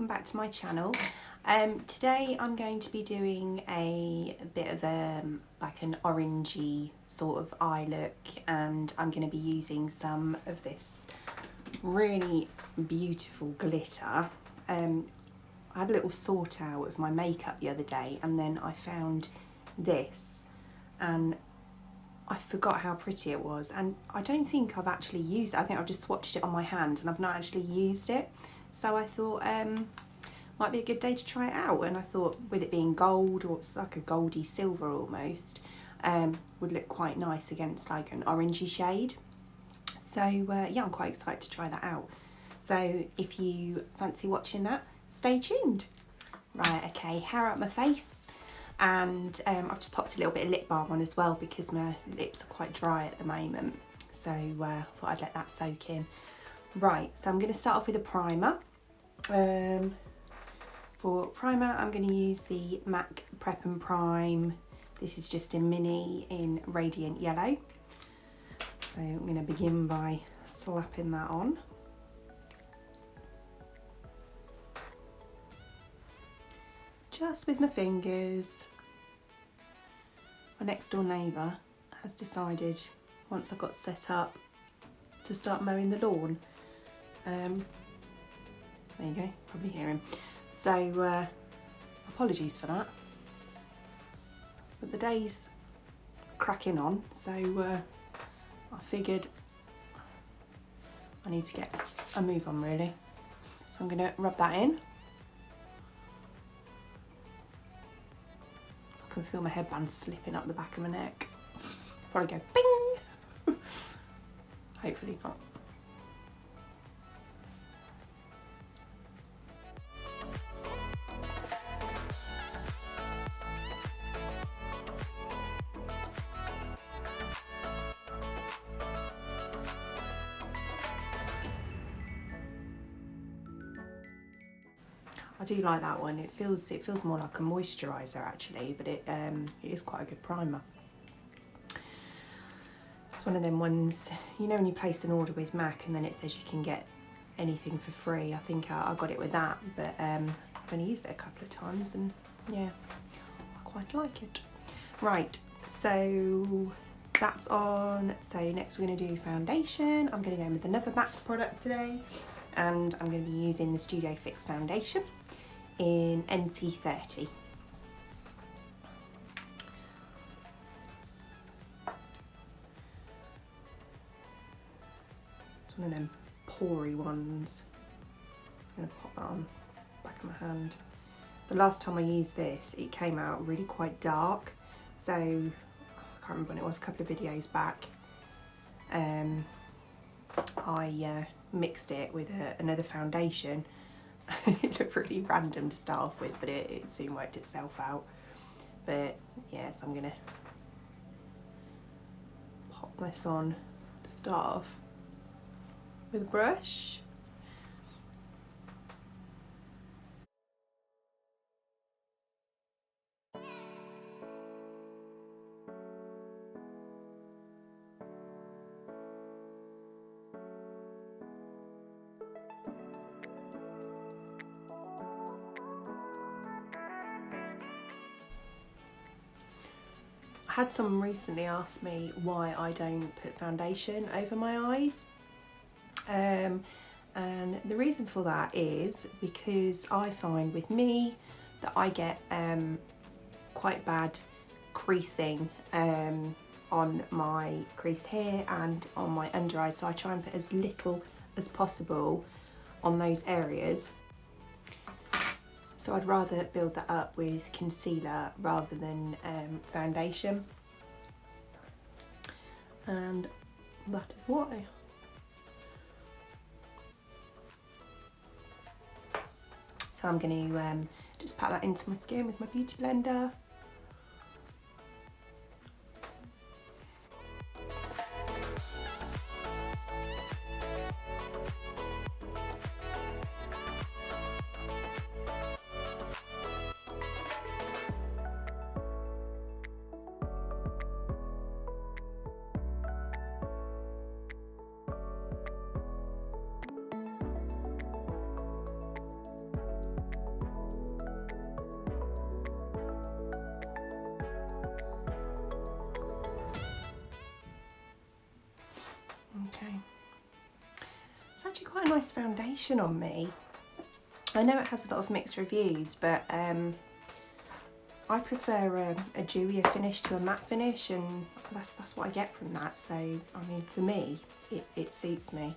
welcome back to my channel. Today I'm going to be doing a bit of like an orangey sort of eye look, and I'm going to be using some of this really beautiful glitter. I had a little sort out of my makeup the other day, and then I found this and I forgot how pretty it was, and I don't think I've actually used it. I think I've just swatched it on my hand and I've not actually used it. So I thought might be a good day to try it out, and I thought with it being gold, or it's like a goldy silver almost, would look quite nice against like an orangey shade. So yeah, I'm quite excited to try that out. So if you fancy watching that, stay tuned. Right, okay, hair up my face. And I've just popped a little bit of lip balm on as well because my lips are quite dry at the moment, so I thought I'd let that soak in. Right, so I'm going to start off with a primer. For primer I'm going to use the MAC Prep and Prime. This is just a mini in Radiant Yellow. So I'm going to begin by slapping that on. Just with my fingers. My next door neighbour has decided, once I've got set up, to start mowing the lawn. There you go, probably hear him. So apologies for that. But the day's cracking on, so I figured I need to get a move on really. So I'm going to rub that in. I can feel my headband slipping up the back of my neck. Probably go bing! Hopefully not. I do like that one. It feels more like a moisturiser actually, but it is quite a good primer. It's one of them ones, you know, when you place an order with MAC and then it says you can get anything for free. I think I got it with that, but I've only used it a couple of times, and yeah, I quite like it. Right, so that's on. So next we're going to do foundation. I'm going to go in with another MAC product today, and I'm going to be using the Studio Fix foundation in NT30. It's one of them pory ones. I'm going to pop that on the back of my hand. The last time I used this, it came out really quite dark, so I can't remember when it was, a couple of videos back. I mixed it with another foundation. It looked really random to start off with, but it soon worked itself out. But yeah, so I'm gonna pop this on to start off with a brush. I had someone recently ask me why I don't put foundation over my eyes, and the reason for that is because I find with me that I get quite bad creasing on my creased hair and on my under eyes, so I try and put as little as possible on those areas. So I'd rather build that up with concealer rather than foundation, and that is why. So I'm going to just pat that into my skin with my beauty blender. It's actually quite a nice foundation on me. I know it has a lot of mixed reviews, but I prefer a dewier finish to a matte finish, and that's what I get from that. So, I mean, for me, it suits me.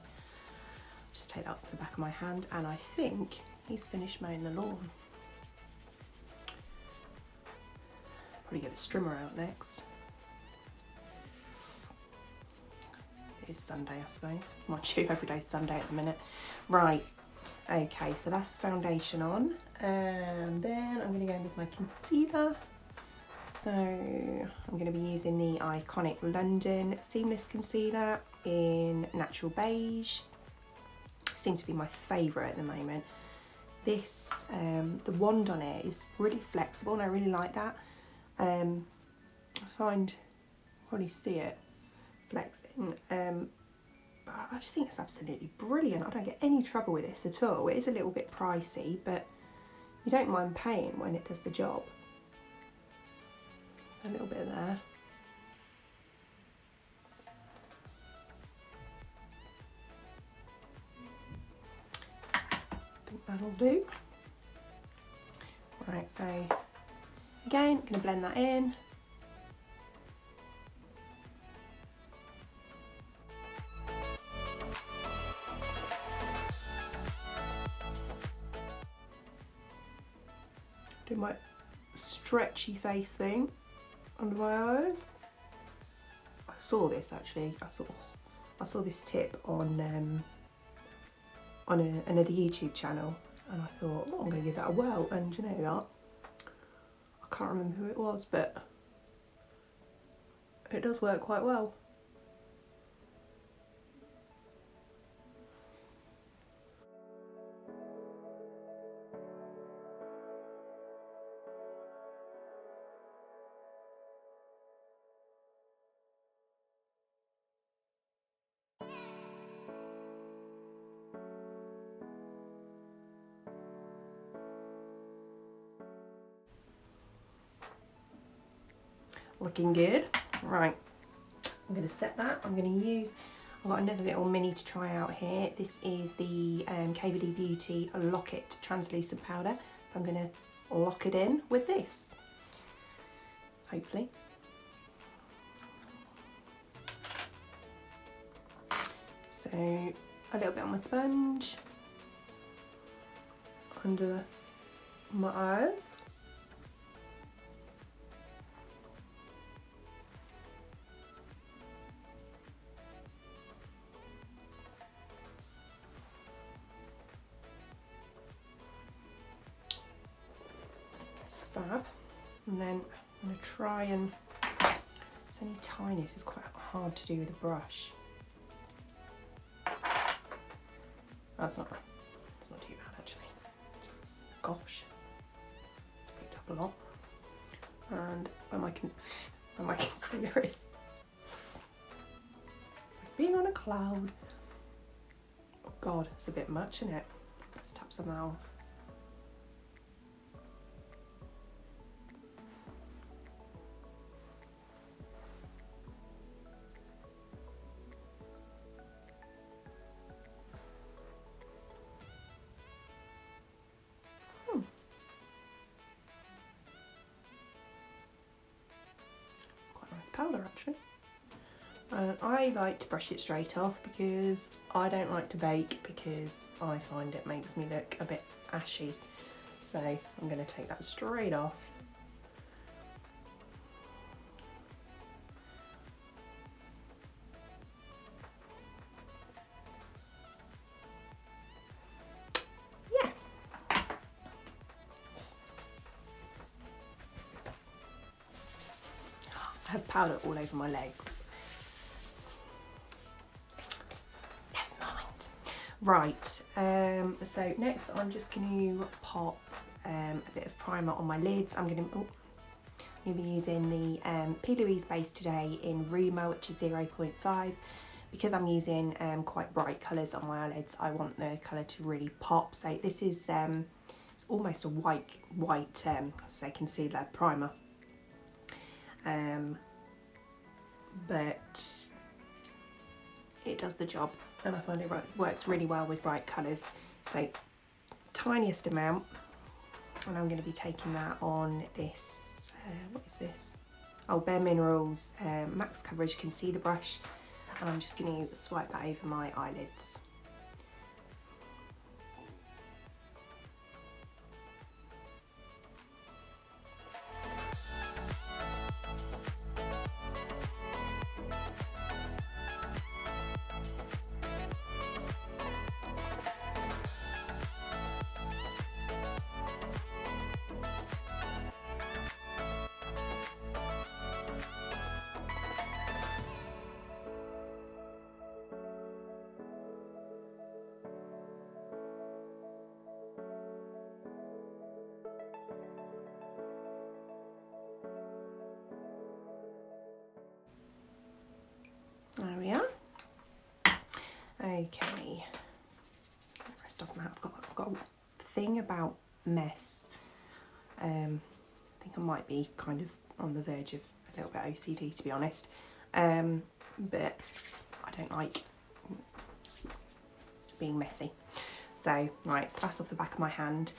Just take that off the back of my hand, and I think he's finished mowing the lawn. Probably get the strimmer out next. It is Sunday, I suppose. Mind you, every day's Sunday at the minute. Right, okay, so that's foundation on, and then I'm going to go in with my concealer. So I'm going to be using the iconic London Seamless Concealer in Natural Beige. Seems to be my favourite at the moment. This, the wand on it is really flexible, and I really like that. I find, probably see it flexing, but I just think it's absolutely brilliant. I don't get any trouble with this at all. It is a little bit pricey, but you don't mind paying when it does the job. So a little bit there. I think that'll do. Right, so again, I'm going to blend that in. Do my stretchy face thing under my eyes. I saw this actually. I saw this tip on another YouTube channel, and I thought, oh, I'm going to give that a whirl. And you know what? I can't remember who it was, but it does work quite well. Looking good. Right, I'm going to set that. I'm going to use, I've got another little mini to try out here. This is the KVD Beauty Lock It Translucent Powder. So I'm going to lock it in with this, hopefully. So a little bit on my sponge, under my eyes. Fab. And then I'm going to try and, it's only tiny, so it's quite hard to do with a brush. That's not too bad actually. Gosh, picked up a lot. And where my concealer is, it's like being on a cloud. Oh God, it's a bit much, isn't it? Let's tap some off. Powder actually, and I like to brush it straight off because I don't like to bake, because I find it makes me look a bit ashy. So I'm going to take that straight off. I have powder all over my legs. Never mind. Right, so next I'm just going to pop a bit of primer on my lids. I'm going to be using the P.Louise base today in Rumour, which is 0.5. Because I'm using quite bright colours on my eyelids, I want the colour to really pop. So this is it's almost a white say concealer primer. But it does the job, and I find it works really well with bright colours. So tiniest amount, and I'm going to be taking that on this, what is this? Oh, Bare Minerals Max Coverage Concealer Brush, and I'm just going to swipe that over my eyelids. There we are. Okay. Rest off now. I've got a thing about mess. I think I might be kind of on the verge of a little bit OCD, to be honest. But I don't like being messy. So, right, so that's off the back of my hand.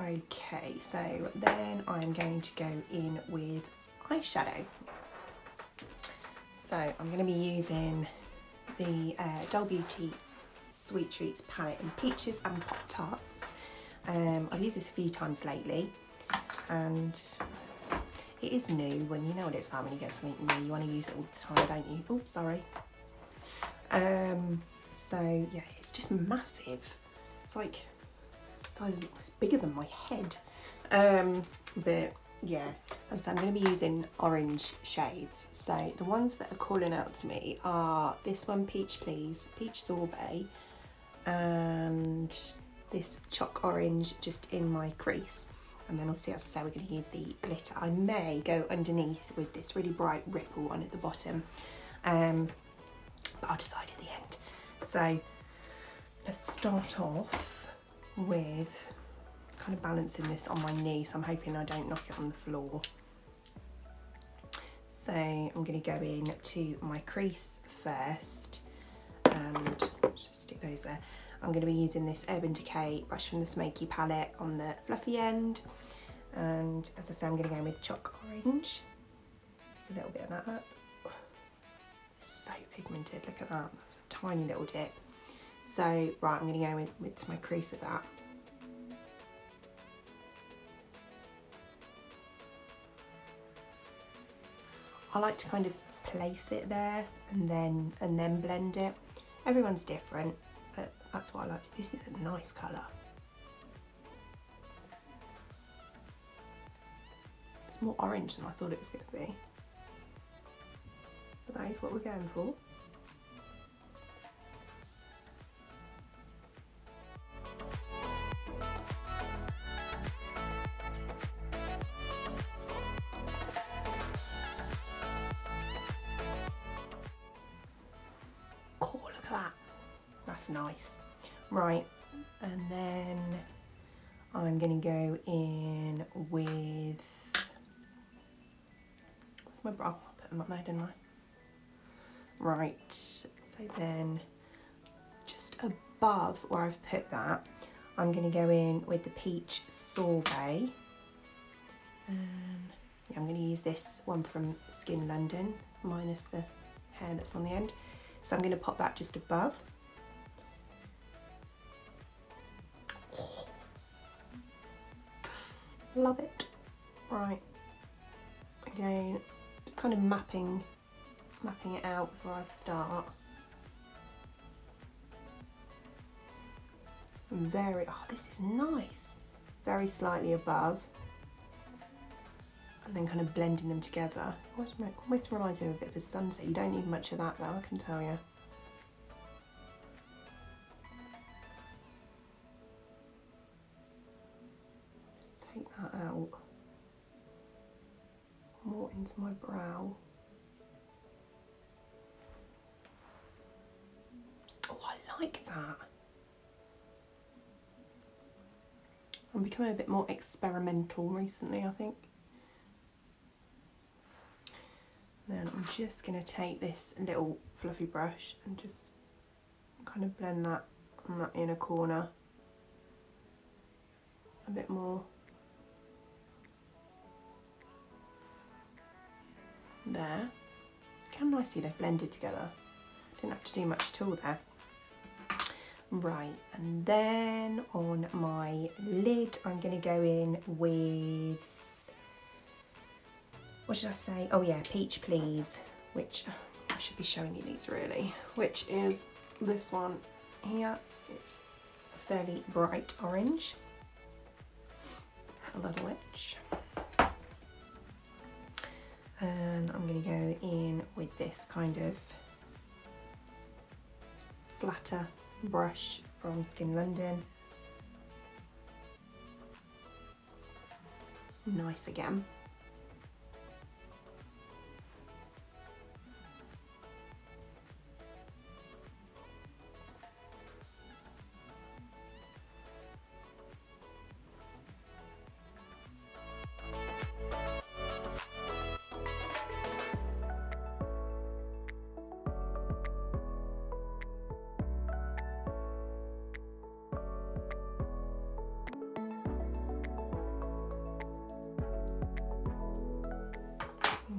Okay, so then I'm going to go in with eyeshadow. So I'm going to be using the Doll Beauty Sweet Treats palette in Peaches and Pop Tarts. I've used this a few times lately, and it is new. When you know what it's like when you get something new, you want to use it all the time, don't you? Oh, sorry. So yeah, it's just massive. It's like it's bigger than my head. But yeah, so I'm going to be using orange shades. So the ones that are calling out to me are this one, Peach Please, Peach Sorbet, and this Choc Orange just in my crease. And then obviously, as I say, we're going to use the glitter. I may go underneath with this really bright ripple one at the bottom, but I'll decide at the end. So let's start off with kind of balancing this on my knee, so I'm hoping I don't knock it on the floor. So I'm going to go in to my crease first, and just stick those there. I'm going to be using this Urban Decay brush from the Smoky palette on the fluffy end, and as I say, I'm going to go with Choc Orange. A little bit of that up. It's so pigmented, look at that, that's a tiny little dip. So right, I'm going to go with my crease with that. I like to kind of place it there and then blend it. Everyone's different, but that's what I like. This is a nice colour. It's more orange than I thought it was going to be. But that is what we're going for. That's nice. Right, and then I'm going to go in with, where's my brow? I'll put them up there, didn't I? Right, so then just above where I've put that, I'm going to go in with the Peach Sorbet. And yeah, I'm going to use this one from Skin London, minus the hair that's on the end. So I'm going to pop that just above. Love it. Right, again, just kind of mapping it out before I start. Oh, this is nice. Very slightly above, and then kind of blending them together. Almost reminds me of a bit of a sunset. You don't need much of that though, I can tell you. Take that out, more into my brow. Oh, I like that. I'm becoming a bit more experimental recently, I think. Then I'm just going to take this little fluffy brush and just kind of blend that on that inner corner a bit more. There. Look how nicely they've blended together. Didn't have to do much at all there. Right, and then on my lid I'm going to go in with, what did I say? Oh yeah, Peach Please, which I should be showing you these really, which is this one here. It's a fairly bright orange. I love which. And I'm going to go in with this kind of flatter brush from Skin London. Nice again.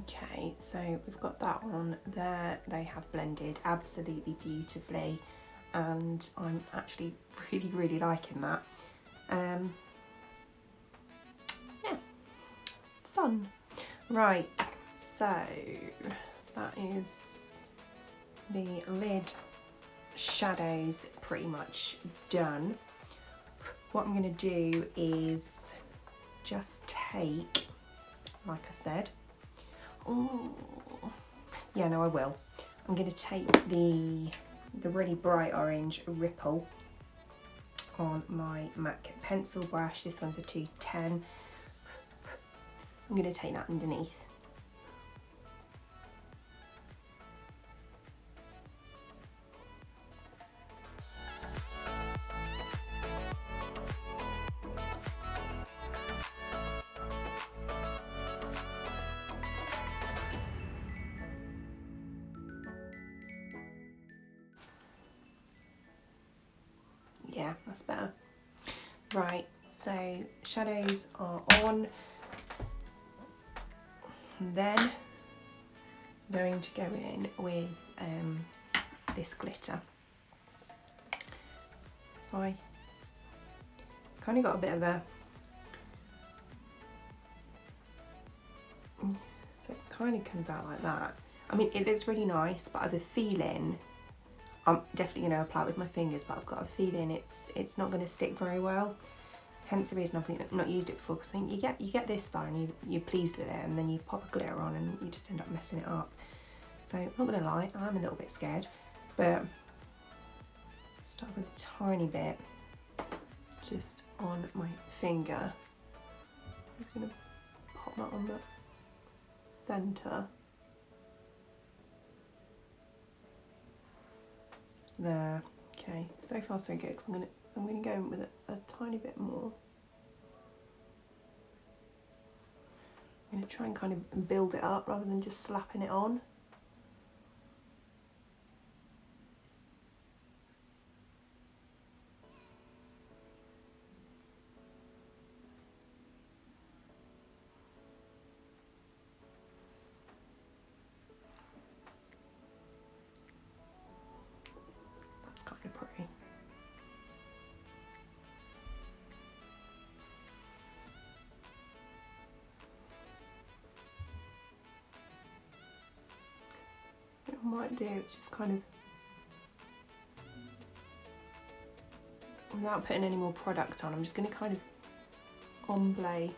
Okay, so we've got that on there. They have blended absolutely beautifully and I'm actually really liking that. Yeah, fun. Right, so that is the lid shadows pretty much done. What I'm going to do is just take, like I said, oh yeah, no I will. I'm going to take the really bright orange Ripple on my MAC pencil brush. This one's a 210. I'm going to take that underneath. Yeah, that's better. Right, so shadows are on. And then I'm going to go in with this glitter. It's kind of got a bit of a, so it kind of comes out like that. I mean, it looks really nice, but I have a feeling, I'm definitely going to apply it with my fingers, but I've got a feeling it's not going to stick very well. Hence the reason I've not used it before, because I think you get this far and you're pleased with it, and then you pop a glitter on and you just end up messing it up. So I'm not going to lie, I'm a little bit scared, but start with a tiny bit just on my finger. I'm just going to pop that on the centre. There. Okay, so far so good, because I'm going to go in with a tiny bit more. I'm going to try and kind of build it up rather than just slapping it on. That's kind of pretty. What I might do is just kind of, without putting any more product on, I'm just going to kind of ombre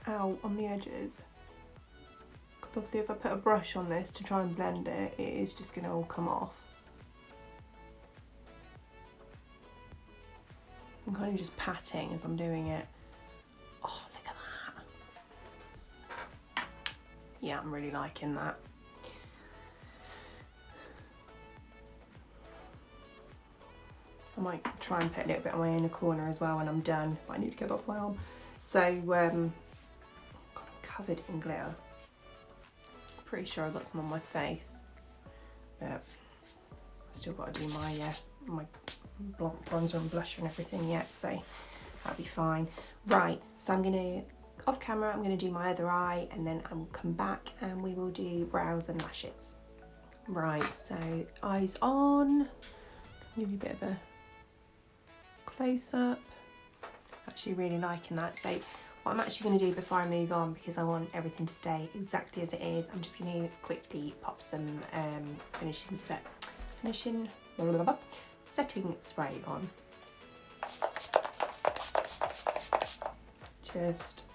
out on the edges. Because obviously if I put a brush on this to try and blend it, it is just going to all come off. I'm kind of just patting as I'm doing it. Oh, look at that. Yeah, I'm really liking that. I might try and put a little bit on my inner corner as well when I'm done, but I need to get off my arm. So, God, I'm covered in glitter. Pretty sure I got some on my face, but I've still got to do my bronzer and blusher and everything yet, so that'll be fine. Right, so I'm gonna, off camera, I'm gonna do my other eye, and then I will come back and we will do brows and lashes. Right, so eyes on. Give you a bit of a close up. Actually really liking that. So what I'm actually going to do before I move on, because I want everything to stay exactly as it is, I'm just going to quickly pop some setting spray on. Just,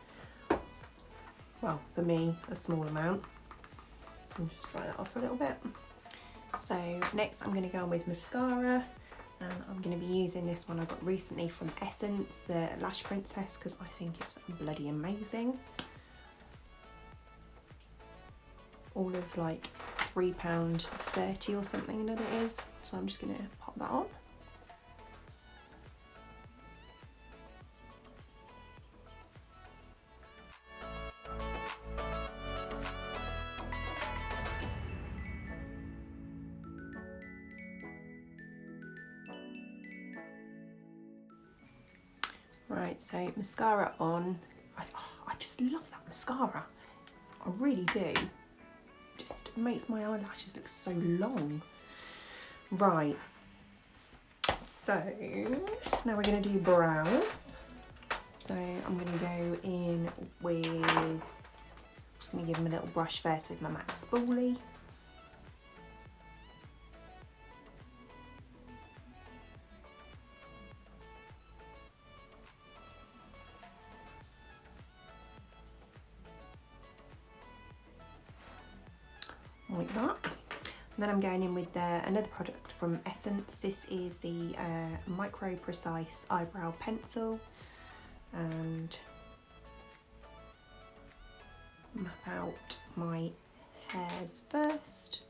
well, for me, a small amount. I'll just dry that off a little bit. So next I'm going to go on with mascara, and I'm going to be using this one I got recently from Essence, the Lash Princess, because I think it's bloody amazing. All of like £3.30 or something that it is, so I'm just going to pop that on. Right, so mascara on. I just love that mascara. I really do. Just makes my eyelashes look so long. Right, so now we're going to do brows. So I'm going to go in with, I'm just going to give them a little brush first with my MAC Spoolie. Like that. And then I'm going in with another product from Essence. This is the Micro Precise Eyebrow Pencil, and map out my hairs first.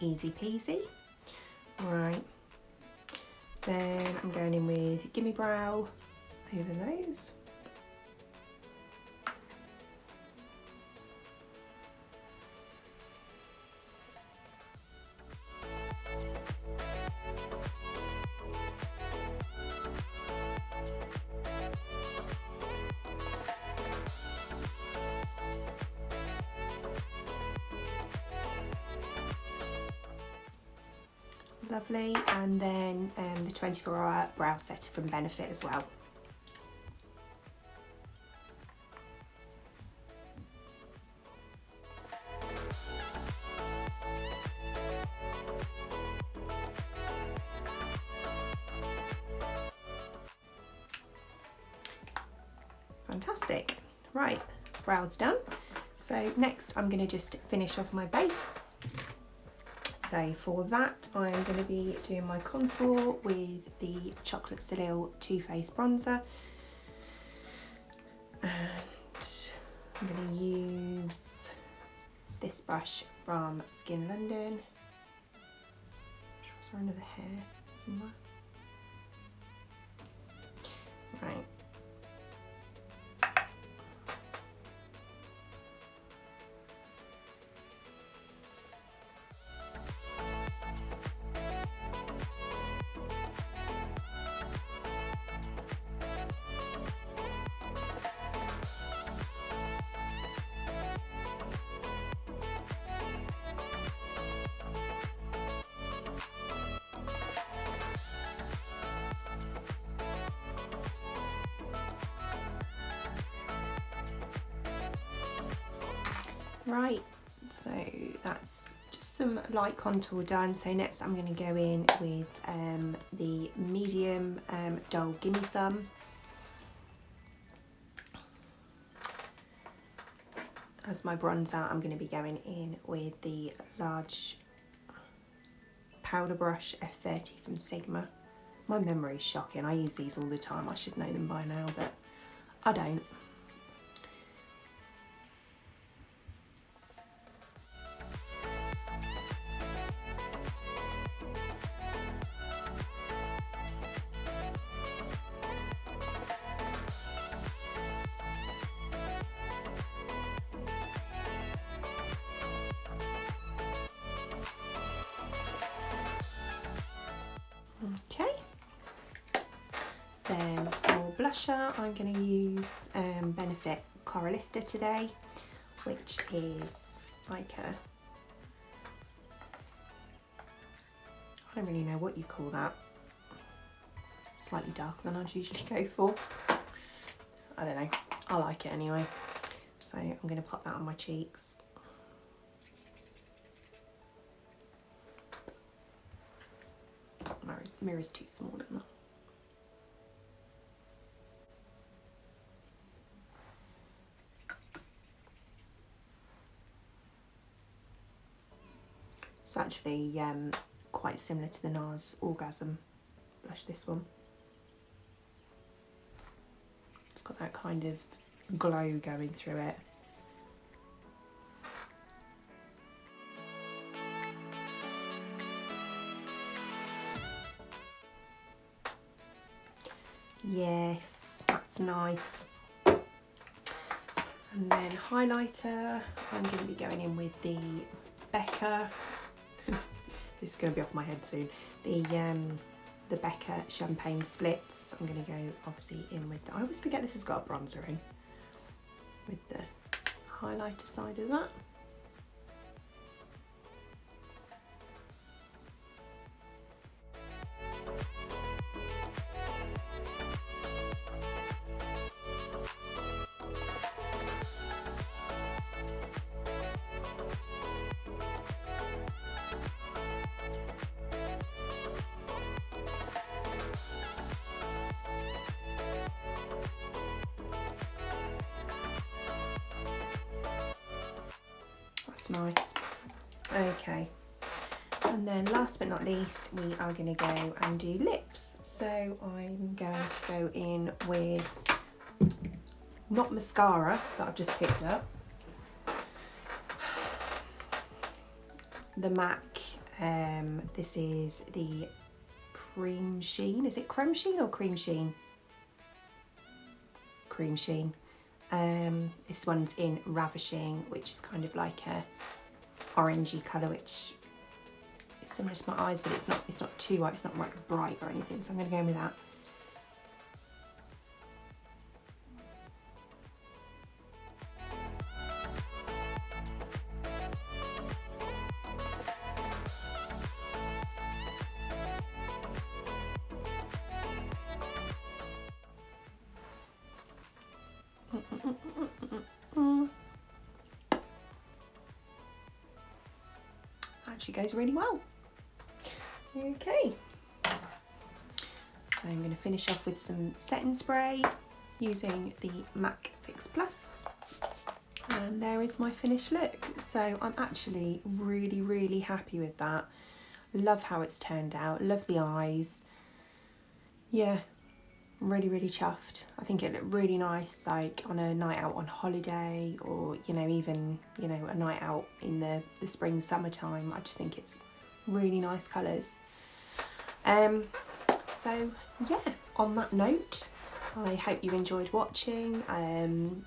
Easy peasy. Right, then I'm going in with Gimme Brow over those. Lovely, and then the 24-hour brow setter from Benefit as well. Fantastic. Right, brows done. So next I'm going to just finish off my base. So for that I'm going to be doing my contour with the Chocolate Soleil Too Faced bronzer, and I'm going to use this brush from Skin London. I'm sure I saw another hair somewhere. Right. Right, so that's just some light contour done. So next I'm going to go in with the medium dull Gimme Some. As my bronzer, I'm going to be going in with the large powder brush F30 from Sigma. My memory's shocking. I use these all the time. I should know them by now, but I don't. Okay, then for blusher I'm going to use Benefit Coralista today, which is like a, I don't really know what you call that, slightly darker than I'd usually go for. I don't know, I like it anyway, so I'm going to pop that on my cheeks. Mirror's too small, isn't it? It's actually quite similar to the NARS Orgasm blush, this one. It's got that kind of glow going through it. Yes, that's nice. And then highlighter, I'm going to be going in with the Becca. This is going to be off my head soon. The Becca Champagne Splits. I'm going to go obviously in with I always forget this has got a bronzer in. With the highlighter side of that. Nice. Okay, and then last but not least we are going to go and do lips. So I'm going to go in with not mascara that I've just picked up, the MAC, this is the Cream Sheen. Is it Creme Sheen or Cream Sheen? Cream Sheen. This one's in Ravishing, which is kind of like a orangey colour, which is similar to my eyes, but it's not too white, it's not like bright or anything, so I'm going to go in with that. Actually goes really well. Okay, so I'm going to finish off with some setting spray using the MAC Fix Plus, and there is my finished look. So I'm actually really happy with that. Love how it's turned out, love the eyes. Yeah, really chuffed. I think it looked really nice like on a night out on holiday, or even a night out in the spring summertime. I just think it's really nice colours. So yeah, on that note, I hope you enjoyed watching.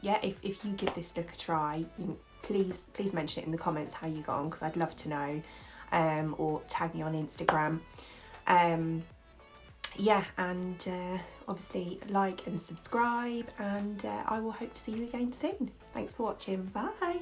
Yeah, if you give this look a try, please mention it in the comments how you got on, because I'd love to know, or tag me on Instagram. Yeah, and obviously like and subscribe, and I will hope to see you again soon. Thanks for watching. Bye.